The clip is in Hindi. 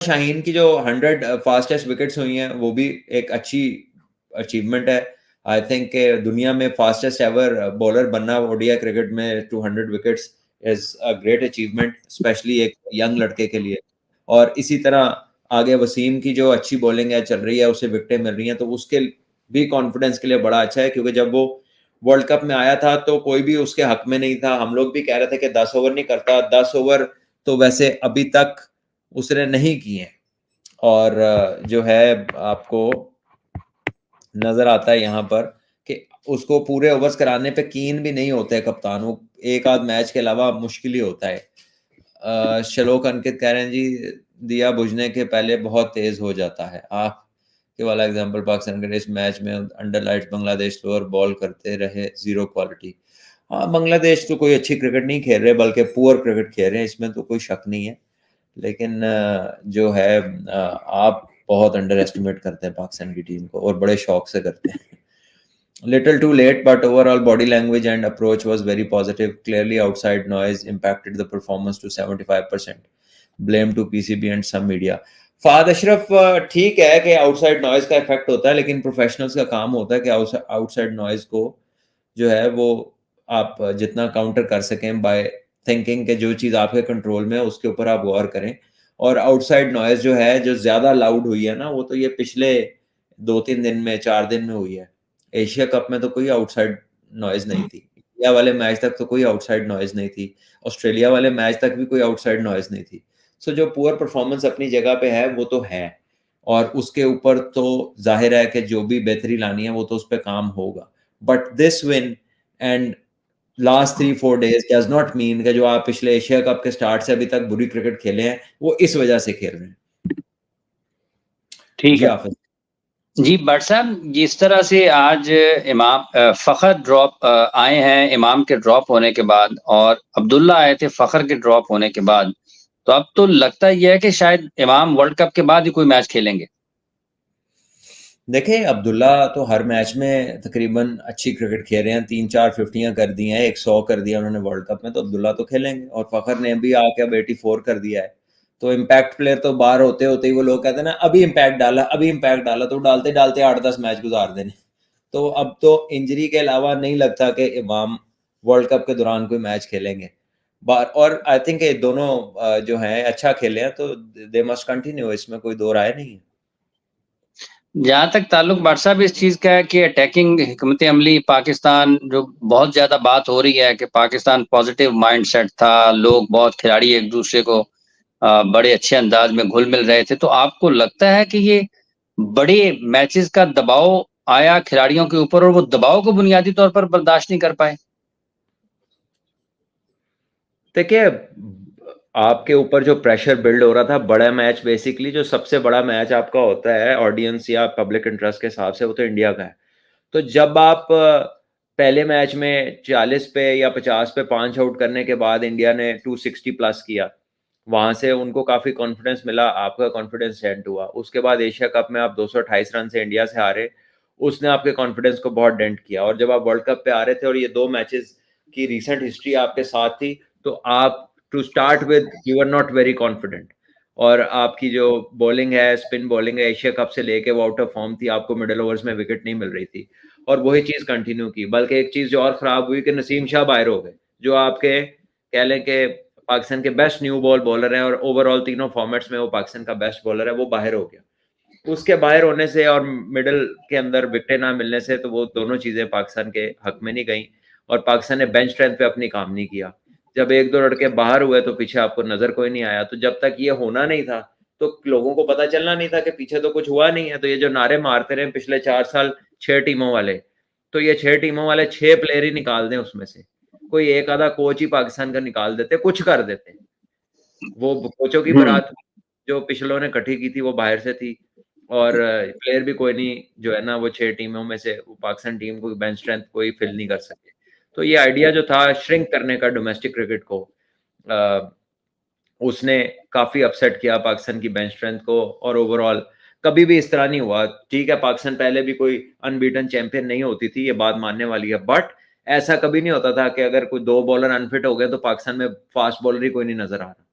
शाहीन की जो 100 फास्टेस्ट विकेट्स हुई हैं वो भी एक अच्छी अचीवमेंट है। आई थिंक दुनिया में फास्टेस्ट एवर बॉलर बनना ओडीआई क्रिकेट में 200 wickets is a great achievement, specially एक यंग लड़के के लिए। और इसी तरह आगे वसीम की जो अच्छी बॉलिंग है चल रही है, उसे विकेटें मिल रही हैं, तो उसके भी कॉन्फिडेंस के लिए बड़ा अच्छा है, क्योंकि जब वो वर्ल्ड कप में आया था तो कोई भी उसके हक में नहीं था। हम लोग भी कह रहे थे कि 10 ओवर नहीं करता, 10 ओवर तो वैसे अभी तक उसने नहीं किए। और जो है आपको नजर आता है यहाँ पर कि उसको पूरे ओवर्स कराने पे कीन भी नहीं होते कप्तान, वो एक आध मैच के अलावा मुश्किल ही होता है। श्लोक अंकित कह रहे हैं जी, दिया बुझने के पहले बहुत तेज हो जाता है। आप के वाला एग्जांपल पाकिस्तान के इस मैच में under lights Bangladesh slower ball करते रहे, जीरो क्वालिटी। हाँ, बांग्लादेश तो कोई अच्छी क्रिकेट नहीं खेल रहे, बल्कि पुअर क्रिकेट खेल रहे हैं, इसमें तो कोई शक नहीं है। लेकिन जो है आप बहुत अंडर एस्टिमेट करते हैं पाकिस्तान की टीम को, और बड़े शौक से करते हैं। Little too late, but overall body language and approach was very positive. Clearly, outside noise impacted the performance to 75%. Blame to PCB and some media. Fahd Ashraf, ठीक है कि आउटसाइड नॉइज का इफेक्ट होता है, लेकिन प्रोफेशनल्स का काम होता है कि आउटसाइड नॉइज को जो है वो आप जितना काउंटर कर सकें बाय थिंकिंग के जो चीज़ आपके कंट्रोल में है उसके ऊपर आप गौर करें। और आउटसाइड नॉइज जो है, जो ज़्यादा लाउड हुई है ना, वो तो ये पिछले 2-3 दिन में, 4 दिन में हुई है। एशिया कप में तो कोई आउटसाइड नॉइज नहीं थी। इंडिया वाले मैच तक तो कोई आउटसाइड नॉइज नहीं थी। ऑस्ट्रेलिया वाले मैच तक भी कोई आउटसाइड नॉइज नहीं थी। सो जो पुअर परफॉर्मेंस अपनी जगह पे है वो तो है, और उसके ऊपर तो जाहिर है कि जो भी बेहतरी लानी है वो तो उस पर काम होगा। But this win and last 3-4 days does not mean कि जो आप पिछले एशिया कप के स्टार्ट से अभी तक बुरी क्रिकेट खेले हैं वो इस वजह से खेल रहे हैं। ठीक जी है हाफिज जी भट्ट साहब, जिस तरह से आज इमाम फखर ड्रॉप आए हैं इमाम के ड्रॉप होने के बाद, और अब्दुल्ला आए थे फखर के ड्रॉप होने के बाद, तो अब तो लगता यह है कि शायद इमाम वर्ल्ड कप के बाद ही कोई मैच खेलेंगे। देखिए, अब्दुल्ला तो हर मैच में तकरीबन अच्छी क्रिकेट खेल रहे हैं, 3-4 फिफ्टियां कर दी हैं, 100 कर दिया उन्होंने वर्ल्ड कप में, तो अब्दुल्ला तो खेलेंगे। और फखर ने भी आके अब 84 कर दिया है। तो इम्पैक्ट प्लेयर तो बाहर होते होते ही वो लोग कहते हैं ना, अभी इम्पैक्ट डाला, अभी इम्पैक्ट डाला, तो डालते डालते 8-10 मैच गुजार देने। तो अब तो इंजरी के अलावा नहीं लगता कि इमाम वर्ल्ड कप के दौरान कोई मैच खेलेंगे। और आई थिंक ये दोनों जो हैं अच्छा खेले हैं, तो दे मस्ट कंटिन्यू, इसमें कोई दो राय नहीं है। जहां तक ताल्लुक भट्ट साहब इस चीज का है कि अटैकिंग हिकमत अमली पाकिस्तान, जो बहुत ज्यादा बात हो रही है कि पाकिस्तान पॉजिटिव माइंडसेट था, लोग बहुत खिलाड़ी एक दूसरे को बड़े अच्छे अंदाज में घुल मिल रहे थे, तो आपको लगता है कि ये बड़े मैचेस का दबाव आया खिलाड़ियों के ऊपर और वो दबाव को बुनियादी तौर पर बर्दाश्त नहीं कर पाए? देखिए, आपके ऊपर जो प्रेशर बिल्ड हो रहा था, बड़ा मैच, बेसिकली जो सबसे बड़ा मैच आपका होता है ऑडियंस या पब्लिक इंटरेस्ट के हिसाब से, वो तो इंडिया का है। तो जब आप पहले मैच में 40 पे या 50 पे 5 आउट करने के बाद इंडिया ने 260 प्लस किया, वहां से उनको काफी कॉन्फिडेंस मिला, आपका कॉन्फिडेंस डेंट हुआ। उसके बाद एशिया कप में आप 228 रन से इंडिया से हारे, उसने आपके कॉन्फिडेंस को बहुत डेंट किया। और जब आप वर्ल्ड कप पे आ रहे थे और ये दो मैचेस की रिसेंट हिस्ट्री आपके साथ थी, तो आप to start with you are not very confident. और आपकी जो बॉलिंग है, स्पिन बॉलिंग है, एशिया कप से लेके वो आउट ऑफ फॉर्म थी, आपको मिडिल ओवर्स में विकेट नहीं मिल रही थी, और वही चीज कंटिन्यू की। बल्कि एक चीज जो और खराब हुई कि नसीम शाह बाहर हो गए, जो आपके कह लें कि पाकिस्तान के बेस्ट न्यू बॉल बॉलर हैं, और ओवरऑल तीनों फॉर्मेट्स में वो पाकिस्तान का बेस्ट बॉलर है, वो बाहर हो गया। उसके बाहर होने से और मिडिल के अंदर विकेट ना मिलने से, तो वो दोनों चीजें पाकिस्तान के हक में नहीं गई, और पाकिस्तान ने बेंच स्ट्रेंथ पे अपनी काम नहीं किया। जब एक दो लड़के बाहर हुए तो पीछे आपको नजर कोई नहीं आया। तो जब तक ये होना नहीं था तो लोगों को पता चलना नहीं था कि पीछे तो कुछ हुआ नहीं है। तो ये जो नारे मारते रहे पिछले 4 साल 6 टीमों वाले, तो ये 6 टीमों वाले 6 प्लेयर ही निकाल दें उसमें से, कोई एक आधा कोच ही पाकिस्तान का निकाल देते, कुछ कर देते। वो कोचों की बारात जो पिछलों ने इकट्ठी की थी वो बाहर से थी, और प्लेयर भी कोई नहीं जो है ना, वो 6 टीमों में से वो पाकिस्तान टीम को बेंच स्ट्रेंथ कोई फिल नहीं कर सके। तो ये आइडिया जो था श्रिंक करने का डोमेस्टिक क्रिकेट को, अ, उसने काफी अपसेट किया पाकिस्तान की बेंच स्ट्रेंथ को। और ओवरऑल कभी भी इस तरह नहीं हुआ। ठीक है, पाकिस्तान पहले भी कोई अनबीटन चैंपियन नहीं होती थी, ये बात मानने वाली है, बट ऐसा कभी नहीं होता था कि अगर कोई दो बॉलर अनफिट हो गए तो पाकिस्तान में फास्ट बॉलर ही कोई नहीं नजर आ रहा।